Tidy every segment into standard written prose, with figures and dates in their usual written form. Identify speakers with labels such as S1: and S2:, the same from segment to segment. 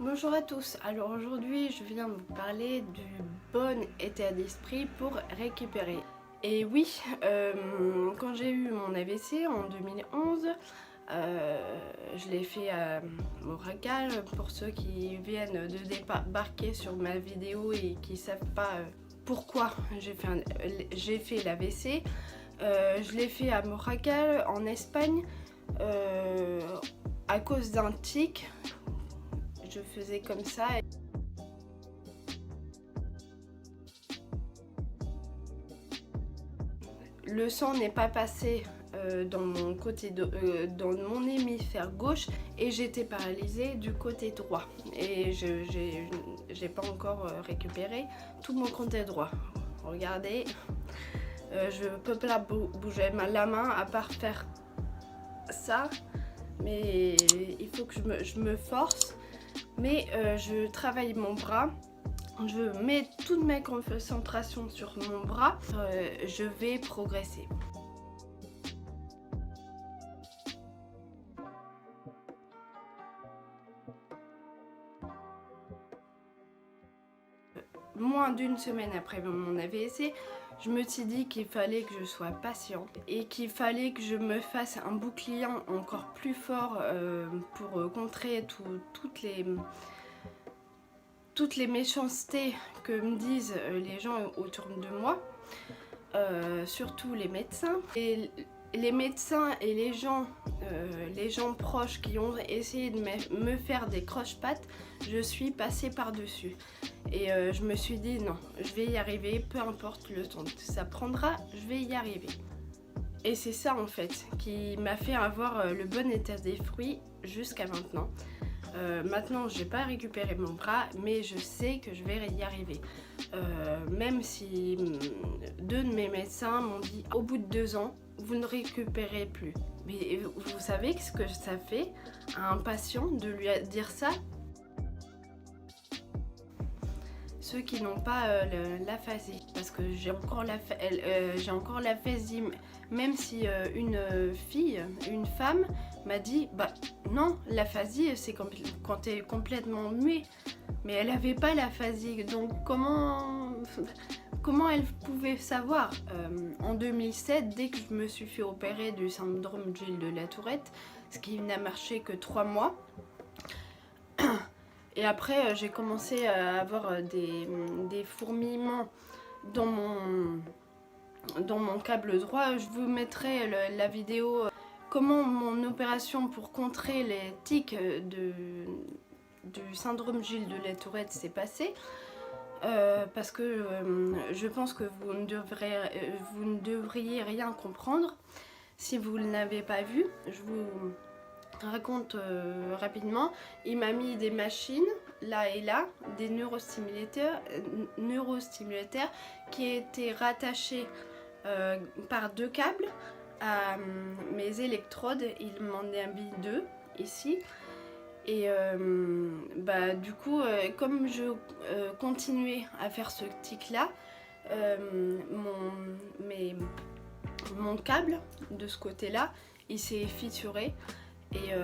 S1: Bonjour à tous, alors aujourd'hui je viens vous parler du bon état d'esprit pour récupérer. Et oui, quand j'ai eu mon AVC en 2011, je l'ai fait à Moracal. Pour ceux qui viennent de débarquer sur ma vidéo et qui ne savent pas pourquoi j'ai fait l'AVC, je l'ai fait à Moracal en Espagne à cause d'un tic. Je faisais comme ça. Le sang n'est pas passé dans mon hémisphère gauche et j'étais paralysée du côté droit. Et j'ai pas encore récupéré tout mon côté droit. Regardez, je peux pas bouger la main à part faire ça, mais il faut que je me force. Mais je travaille mon bras, je mets toute ma concentration sur mon bras, je vais progresser. Moins d'une semaine après mon AVC, je me suis dit qu'il fallait que je sois patiente et qu'il fallait que je me fasse un bouclier encore plus fort pour contrer toutes les méchancetés que me disent les gens autour de moi, surtout les médecins. Et les médecins et les gens proches qui ont essayé de me faire des croche-pattes, je suis passée par-dessus. Et je me suis dit non, je vais y arriver, peu importe le temps que ça prendra, je vais y arriver. Et c'est ça en fait qui m'a fait avoir le bon état d'esprit jusqu'à maintenant. Maintenant j'ai pas récupéré mon bras, mais je sais que je vais y arriver. Même si deux de mes médecins m'ont dit au bout de 2 ans vous ne récupérez plus. Mais vous savez ce que ça fait à un patient de lui dire ça? Ceux qui n'ont pas l'aphasie, parce que j'ai encore l'aphasie, même si une femme m'a dit bah non, l'aphasie c'est quand tu es complètement muet, mais elle avait pas l'aphasie, donc comment elle pouvait savoir? En 2007, dès que je me suis fait opérer du syndrome Gilles de la Tourette, ce qui n'a marché que 3 mois. Et après, j'ai commencé à avoir des fourmillements dans mon câble droit. Je vous mettrai la vidéo comment mon opération pour contrer les tics du syndrome Gilles de la Tourette s'est passée. Parce que je pense que vous ne devriez rien comprendre si vous ne l'avez pas vu. Je vous raconte rapidement. Il m'a mis des machines là et là, des neurostimulateurs qui étaient rattachés par 2 câbles à mes électrodes. Il m'en a mis 2 ici. Et du coup, comme je continuais à faire ce tic là, mon câble de ce côté là il s'est fissuré. Et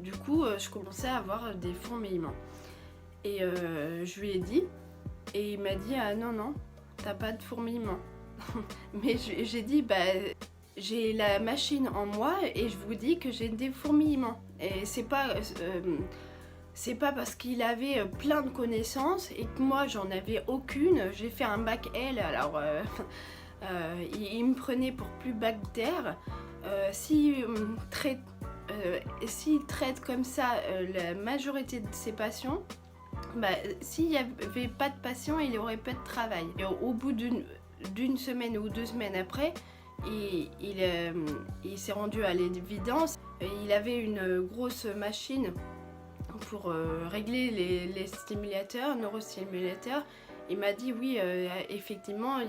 S1: du coup, je commençais à avoir des fourmillements. Et je lui ai dit, et il m'a dit ah non, t'as pas de fourmillements. Mais j'ai dit bah j'ai la machine en moi et je vous dis que j'ai des fourmillements. Et c'est pas parce qu'il avait plein de connaissances et que moi j'en avais aucune. J'ai fait un bac L, alors il me prenait pour plus bac terre. S'il traite comme ça la majorité de ses patients, bah, s'il n'y avait pas de patients, il n'y aurait pas de travail. Et au bout d'une semaine ou 2 semaines après, il s'est rendu à l'évidence. Il avait une grosse machine pour régler les neurostimulateurs. Il m'a dit oui, effectivement,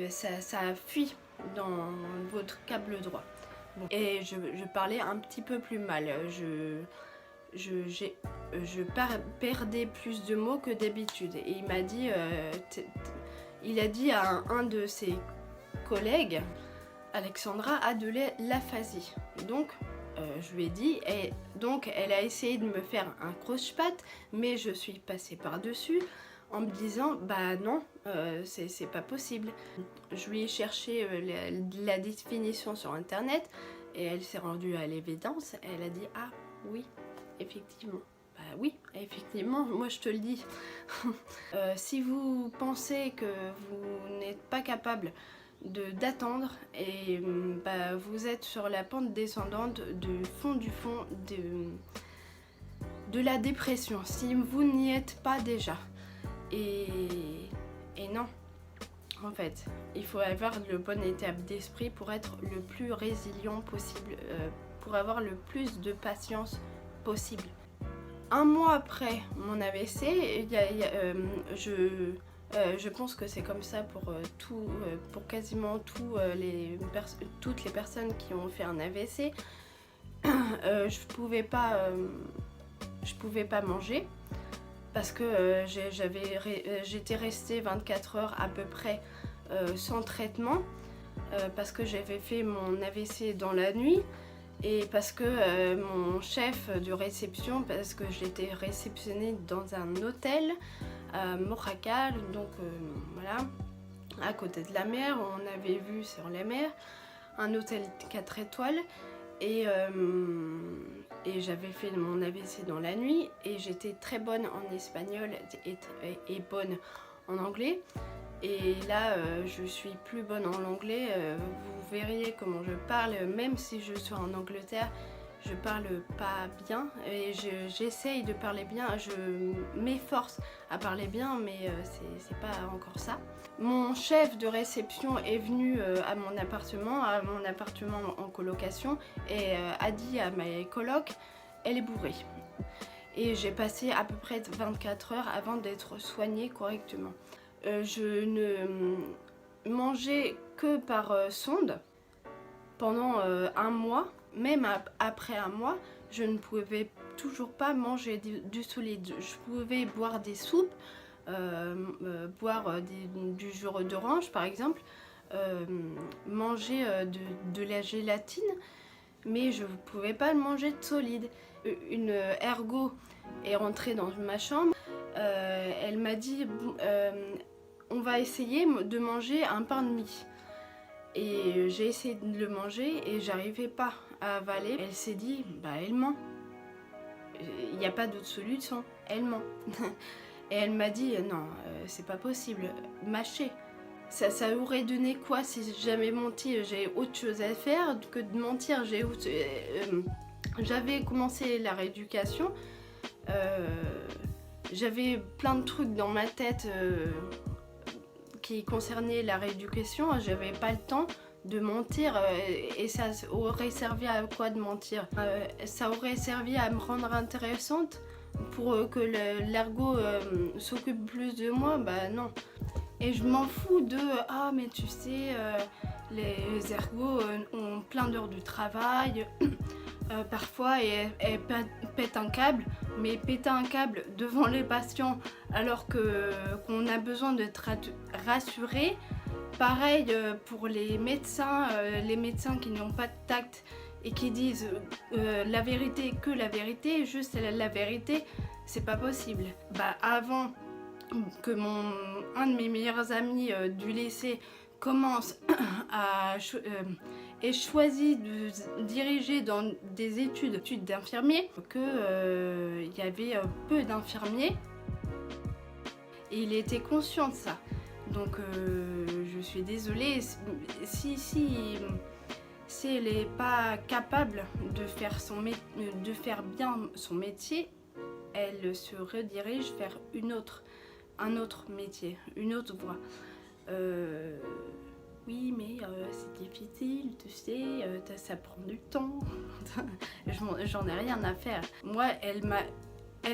S1: ça a fui dans votre câble droit. Bon. Et je parlais un petit peu plus mal. Je perdais plus de mots que d'habitude. Et il m'a dit, il a dit à un de ses collègues, Alexandra a de l'aphasie. Donc je lui ai dit, et donc elle a essayé de me faire un croche-patte, mais je suis passée par-dessus en me disant bah non, c'est pas possible. Je lui ai cherché la définition sur internet et elle s'est rendue à l'évidence. Elle a dit ah oui, effectivement. Bah oui, effectivement, moi je te le dis. Si vous pensez que vous n'êtes pas capable d'attendre et bah, vous êtes sur la pente descendante du fond de la dépression, si vous n'y êtes pas déjà. Et non, en fait, il faut avoir le bon état d'esprit pour être le plus résilient possible, pour avoir le plus de patience possible. Un mois après mon AVC, je pense que c'est comme ça pour quasiment toutes les personnes qui ont fait un AVC. Je pouvais pas manger parce que j'étais restée 24 heures à peu près sans traitement parce que j'avais fait mon AVC dans la nuit. Et parce que mon chef de réception, parce que j'étais réceptionnée dans un hôtel à Moracal, donc voilà, à côté de la mer, on avait vu sur la mer, un hôtel 4 étoiles, et j'avais fait mon AVC dans la nuit, et j'étais très bonne en espagnol et bonne en anglais. Et là, je suis plus bonne en anglais, vous verriez comment je parle, même si je suis en Angleterre, je parle pas bien et j'essaye de parler bien, je m'efforce à parler bien, mais c'est pas encore ça. Mon chef de réception est venu à mon appartement en colocation, et a dit à mes colocs, elle est bourrée. Et j'ai passé à peu près 24 heures avant d'être soignée correctement. Je ne mangeais que par sonde pendant un mois. Même après un mois, je ne pouvais toujours pas manger du solide. Je pouvais boire des soupes, boire du jus d'orange par exemple, manger de la gélatine, mais je ne pouvais pas manger de solide. Une ergo est rentrée dans ma chambre. Elle m'a dit on va essayer de manger un pain de mie. Et j'ai essayé de le manger et j'arrivais pas à avaler. Elle s'est dit bah elle ment, il n'y a pas d'autre solution, elle ment. Et elle m'a dit non, c'est pas possible, mâcher. Ça aurait donné quoi si j'avais menti? J'ai autre chose à faire que de mentir. J'avais commencé la rééducation. J'avais plein de trucs dans ma tête qui concernaient la rééducation. J'avais pas le temps de mentir et ça aurait servi à quoi de mentir? Ça aurait servi à me rendre intéressante pour que l'ergo s'occupe plus de moi? Bah non. Et je m'en fous de ah mais tu sais les ergos ont plein d'heures de travail. Parfois et pète un câble, mais péter un câble devant les patients alors qu'on a besoin d'être rassuré. Pareil pour les médecins qui n'ont pas de tact et qui disent la vérité, que la vérité, juste la vérité, c'est pas possible. Bah avant que un de mes meilleurs amis du lycée commence et choisi de diriger dans des études d'infirmier, qu'il y avait peu d'infirmiers et il était conscient de ça. Donc je suis désolée, si elle n'est pas capable de faire bien son métier, elle se redirige vers un autre métier, une autre voie. Oui, mais c'est difficile, tu sais, ça prend du temps. J'en ai rien à faire. Moi, elle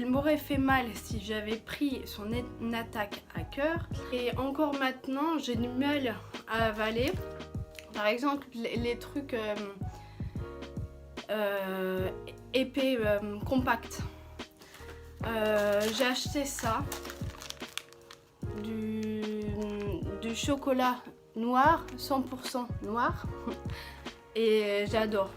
S1: m'aurait fait mal si j'avais pris son attaque à cœur. Et encore maintenant, j'ai du mal à avaler. Par exemple, les trucs épais, compacts. J'ai acheté ça. Du chocolat noir, 100% noir, et j'adore.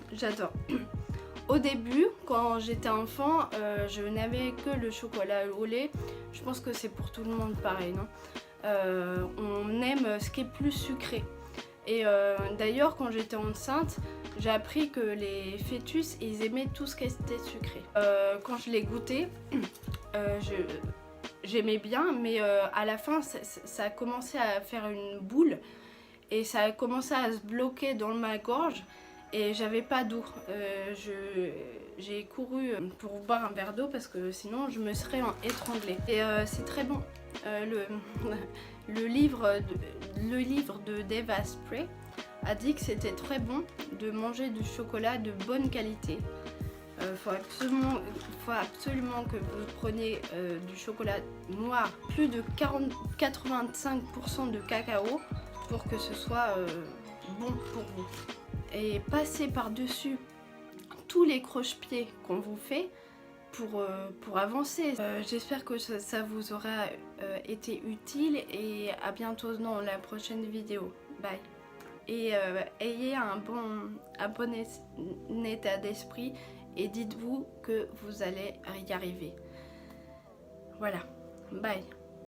S1: Au début, quand j'étais enfant, je n'avais que le chocolat au lait. Je pense que c'est pour tout le monde pareil, non? On aime ce qui est plus sucré. Et d'ailleurs, quand j'étais enceinte, j'ai appris que les fœtus, ils aimaient tout ce qui était sucré. Quand je l'ai goûté, j'aimais bien, mais à la fin, ça a commencé à faire une boule et ça a commencé à se bloquer dans ma gorge et j'avais pas d'eau. J'ai couru pour boire un verre d'eau parce que sinon je me serais étranglée. Et c'est très bon. Le livre de Dave Asprey a dit que c'était très bon de manger du chocolat de bonne qualité. Faut absolument que vous preniez du chocolat noir, plus de 85% de cacao pour que ce soit bon pour vous. Et passez par-dessus tous les croche-pieds qu'on vous fait pour avancer. J'espère que ça vous aura été utile et à bientôt dans la prochaine vidéo. Bye. Et ayez un bon état d'esprit et dites-vous que vous allez y arriver. Voilà. Bye.